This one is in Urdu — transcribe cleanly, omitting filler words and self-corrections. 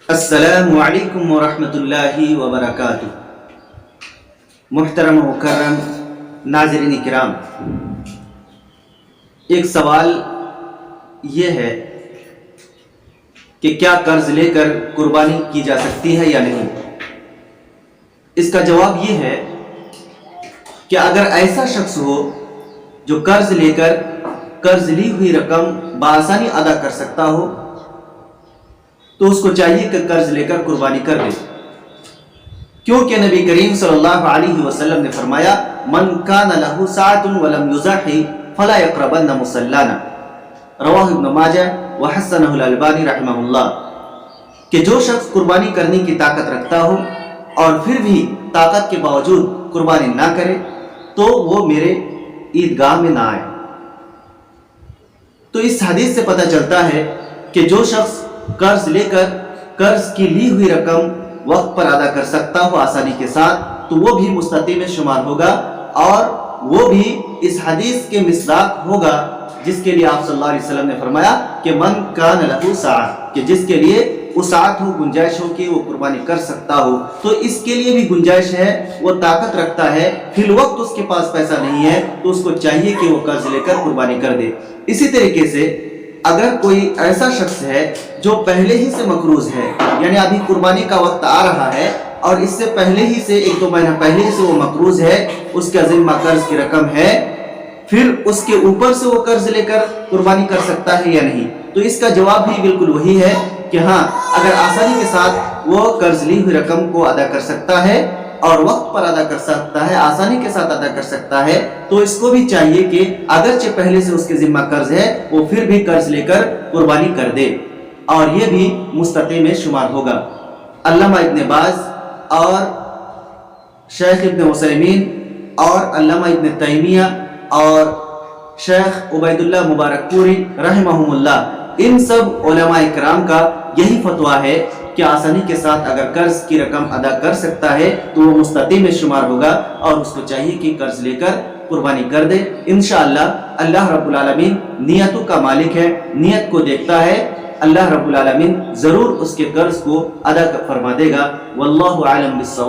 السلام علیکم ورحمۃ اللہ وبرکاتہ۔ محترم و مکرم ناظرین کرام، ایک سوال یہ ہے کہ کیا قرض لے کر قربانی کی جا سکتی ہے یا نہیں؟ اس کا جواب یہ ہے کہ اگر ایسا شخص ہو جو قرض لے کر قرض لی ہوئی رقم بآسانی ادا کر سکتا ہو تو اس کو چاہیے کہ قرض لے کر قربانی کر دے، کیونکہ نبی کریم صلی اللہ علیہ وسلم نے فرمایا من کان لہ سعۃ ولم یضحی فلا یقربن مصلانا، رواہ ابن ماجہ وحسنہ الالبانی رحمہ اللہ، کہ جو شخص قربانی کرنے کی طاقت رکھتا ہو اور پھر بھی طاقت کے باوجود قربانی نہ کرے تو وہ میرے عیدگاہ میں نہ آئے۔ تو اس حدیث سے پتہ چلتا ہے کہ جو شخص قرض لے کر قرض کی لی ہوئی رقم وقت پر ادا کر سکتا ہو آسانی کے ساتھ تو وہ بھی مستطیع میں شمار ہوگا، اور وہ بھی اس حدیث کے مصداق ہوگا جس کے لیے آپ صلی اللہ علیہ وسلم نے فرمایا کہ من کان لہ سعۃ، کہ جس کے لیے وسعت ہو، گنجائش ہو کہ وہ قربانی کر سکتا ہو، تو اس کے لیے بھی گنجائش ہے، وہ طاقت رکھتا ہے، فی الوقت اس کے پاس پیسہ نہیں ہے تو اس کو چاہیے کہ وہ قرض لے کر قربانی کر دے۔ اسی طریقے سے اگر کوئی ایسا شخص ہے جو پہلے ہی سے مقروض ہے، یعنی ابھی قربانی کا وقت آ رہا ہے اور اس سے پہلے ہی سے ایک دو مہینہ پہلے ہی سے وہ مقروض ہے، اس کا ذمہ قرض کی رقم ہے، پھر اس کے اوپر سے وہ قرض لے کر قربانی کر سکتا ہے یا نہیں؟ تو اس کا جواب بھی بالکل وہی ہے کہ ہاں، اگر آسانی کے ساتھ وہ قرض لی ہوئی رقم کو ادا کر سکتا ہے اور وقت پر ادا کر سکتا ہے، آسانی کے ساتھ ادا کر سکتا ہے، تو اس کو بھی چاہیے کہ اگرچہ پہلے سے اس کے ذمہ قرض ہے وہ پھر بھی قرض لے کر قربانی کر دے، اور یہ بھی مستطیع میں شمار ہوگا۔ علامہ ابن باز اور شیخ ابن عثیمین اور علامہ ابن تیمیہ اور شیخ عبید اللہ مبارک پوری رحمہم اللہ، ان سب علماء کرام کا یہی فتویٰ ہے کہ آسانی کے ساتھ اگر قرض کی رقم ادا کر سکتا ہے تو وہ مستطیع میں شمار ہوگا اور اس کو چاہیے کہ قرض لے کر قربانی کر دے۔ انشاءاللہ اللہ رب العالمین نیتوں کا مالک ہے، نیت کو دیکھتا ہے، اللہ رب العالمین ضرور اس کے قرض کو ادا فرما دے گا۔ واللہ اعلم بالصواب۔